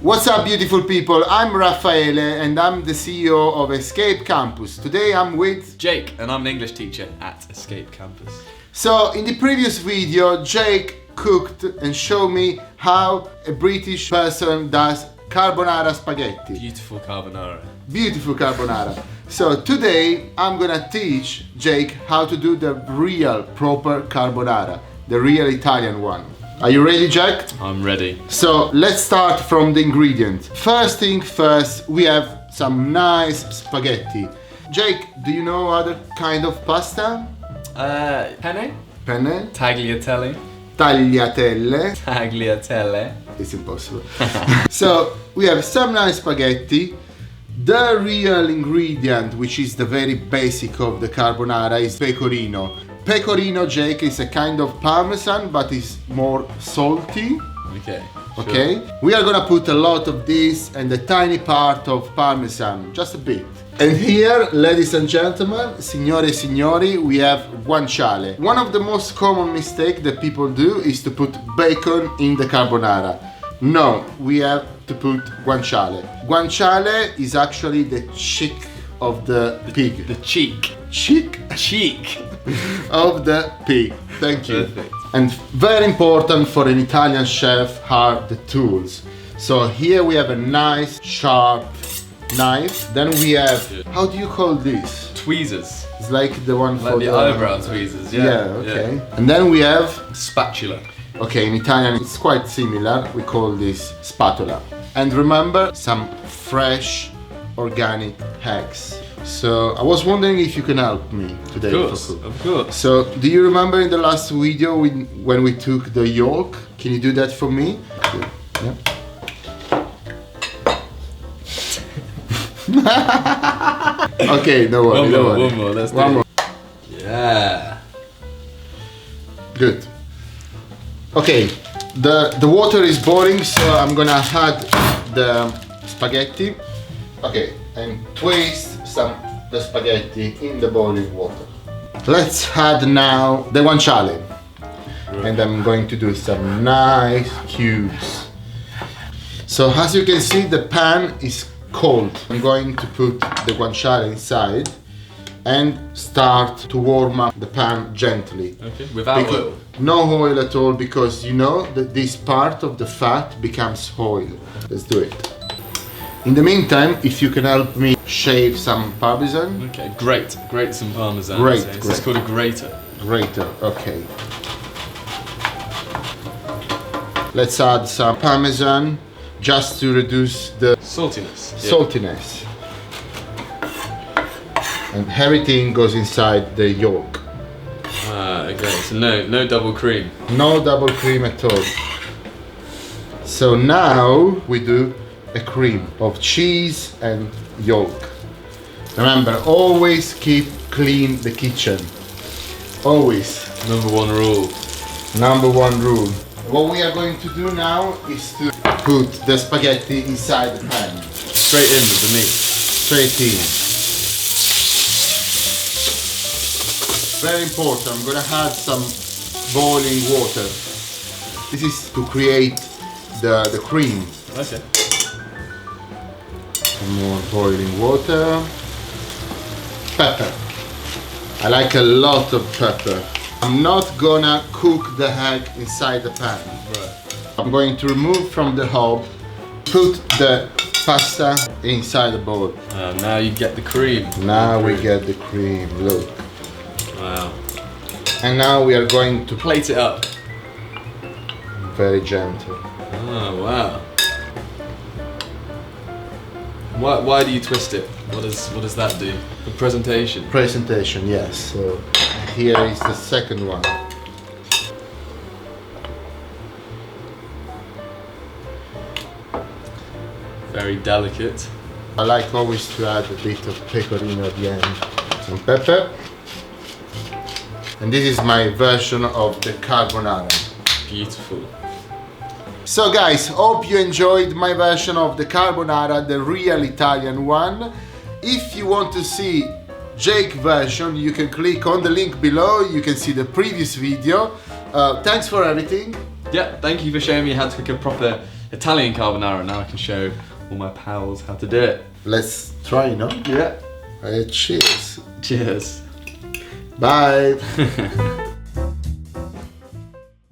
What's up, beautiful people? I'm Raffaele and I'm the CEO of Escape Campus. Today I'm with Jake, and I'm an English teacher at Escape Campus. So in the previous video, Jake cooked and showed me how a British person does carbonara spaghetti. Beautiful carbonara. Beautiful carbonara. So today I'm gonna teach Jake how to do the real proper carbonara, the real Italian one. Are you ready, Jack? I'm ready. So let's start from the ingredients. First thing first, we have some nice spaghetti. Jake, do you know other kind of pasta? Penne? Penne? Tagliatelle? Tagliatelle. Tagliatelle. It's impossible. So we have some nice spaghetti. The real ingredient, which is the very basic of the carbonara, is pecorino. Pecorino, Jake, is a kind of parmesan, but it's more salty. Okay. Okay? Sure. We are gonna put a lot of this and a tiny part of parmesan, just a bit. And here, ladies and gentlemen, signore e signori, we have guanciale. One of the most common mistakes that people do is to put bacon in the carbonara. No, we have to put guanciale. Guanciale is actually the cheek of the pig. The cheek. Cheek? Cheek. Of the pig. Thank you. Perfect. And very important for an Italian chef are the tools. So here we have a nice sharp knife. Then we have, how do you call this? Tweezers. It's like the one Like for the eyebrow tweezers, yeah. Yeah, okay. Yeah. And then we have, Spatula. okay, in Italian it's quite similar. We call this spatola. And remember, some fresh organic eggs. So I was wondering if you can help me today. Of course. So do you remember in the last video when we took the yolk? Can you do that for me? Yeah. Okay, no worry. One more, let's do it. Yeah. Good. Okay, the water is boiling, so I'm gonna add the spaghetti. Okay, and twist the spaghetti in the boiling water. Let's add now the guanciale. Right. And I'm going to do some nice cubes. So as you can see, the pan is cold. I'm going to put the guanciale inside and start to warm up the pan gently. Okay, without oil? No oil at all, because you know that this part of the fat becomes oil. Let's do it. In the meantime, if you can help me shave some parmesan. Okay, grate some parmesan. Grate. It's called a grater. Grater, okay. Let's add some parmesan just to reduce the Saltiness. saltiness. And everything goes inside the yolk. Ah, okay, so no double cream. No double cream at all. So now we do a cream of cheese and yolk. Remember, always keep clean the kitchen. Always. Number one rule. Number one rule. What we are going to do now is to put the spaghetti inside the pan. Straight in with the meat. Straight in. Very important, I'm gonna add some boiling water. This is to create the cream. Okay. Some more boiling water. Pepper. I like a lot of pepper. I'm not gonna cook the egg inside the pan. Right. I'm going to remove from the hob, put the pasta inside the bowl. Now you get the cream. Now we get the cream, look. Wow. And now we are going to Plate it up. very gentle. Oh, wow. Why do you twist it? What does that do? The presentation. Presentation, yes. So here is the second one. Very delicate. I like always to add a bit of pecorino at the end. Some pepper. And this is my version of the carbonara. Beautiful. So guys, hope you enjoyed my version of the carbonara, the real Italian one. If you want to see Jake version, you can click on the link below. You can see the previous video. Thanks for everything. Yeah, thank you for showing me how to cook a proper Italian carbonara. Now I can show all my pals how to do it. Let's try, no? Yeah. Cheers. Cheers. Bye.